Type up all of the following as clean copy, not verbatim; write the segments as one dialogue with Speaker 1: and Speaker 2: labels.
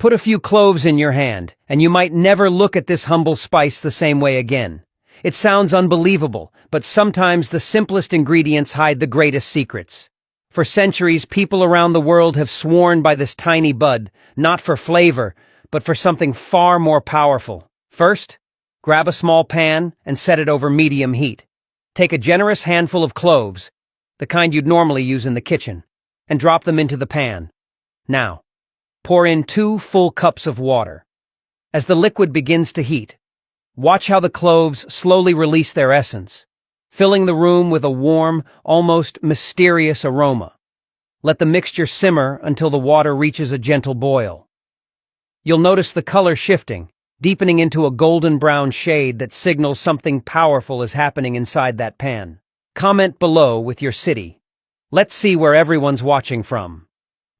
Speaker 1: Put a few cloves in your hand, and you might never look at this humble spice the same way again. It sounds unbelievable, but sometimes the simplest ingredients hide the greatest secrets. For centuries, people around the world have sworn by this tiny bud, not for flavor, but for something far more powerful. First, grab a small pan and set it over medium heat. Take a generous handful of cloves, the kind you'd normally use in the kitchen, and drop them into the pan. Now, pour in 2 full cups of water. As the liquid begins to heat, watch how the cloves slowly release their essence, filling the room with a warm, almost mysterious aroma. Let the mixture simmer until the water reaches a gentle boil. You'll notice the color shifting, deepening into a golden brown shade that signals something powerful is happening inside that pan. Comment below with your city. Let's see where everyone's watching from.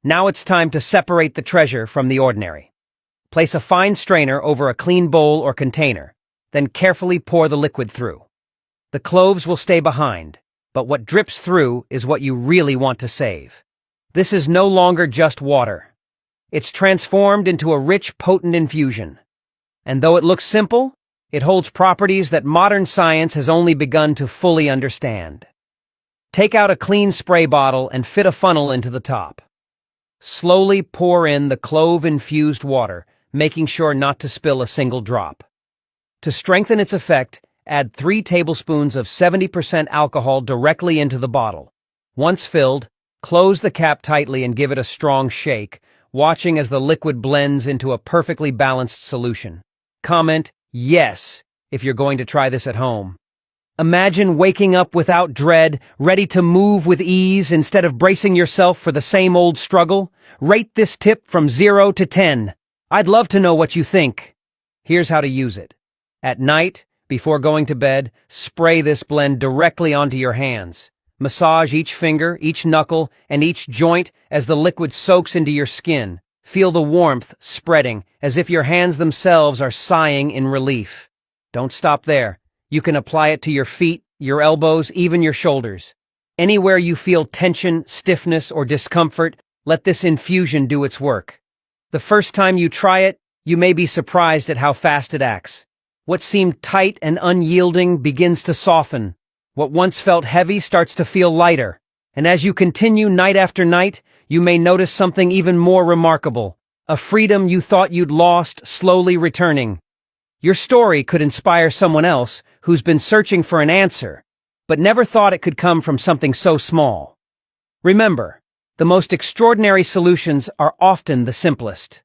Speaker 1: Now it's time to separate the treasure from the ordinary. Place a fine strainer over a clean bowl or container, then carefully pour the liquid through. The cloves will stay behind, but what drips through is what you really want to save. This is no longer just water. It's transformed into a rich, potent infusion. And though it looks simple, it holds properties that modern science has only begun to fully understand. Take out a clean spray bottle and fit a funnel into the top. Slowly pour in the clove-infused water, making sure not to spill a single drop. To strengthen its effect, add 3 tablespoons of 70% alcohol directly into the bottle. Once filled, close the cap tightly and give it a strong shake, watching as the liquid blends into a perfectly balanced solution. Comment yes if you're going to try this at home. Imagine waking up without dread, ready to move with ease instead of bracing yourself for the same old struggle. Rate this tip from 0 to 10. I'd love to know what you think. Here's how to use it. At night, before going to bed, spray this blend directly onto your hands. Massage each finger, each knuckle, and each joint as the liquid soaks into your skin. Feel the warmth spreading, as if your hands themselves are sighing in relief. Don't stop there. You can apply it to your feet, your elbows, even your shoulders. Anywhere you feel tension, stiffness, or discomfort, let this infusion do its work. The first time you try it, you may be surprised at how fast it acts. What seemed tight and unyielding begins to soften. What once felt heavy starts to feel lighter. And as you continue night after night, you may notice something even more remarkable. A freedom you thought you'd lost slowly returning. Your story could inspire someone else who's been searching for an answer, but never thought it could come from something so small. Remember, the most extraordinary solutions are often the simplest.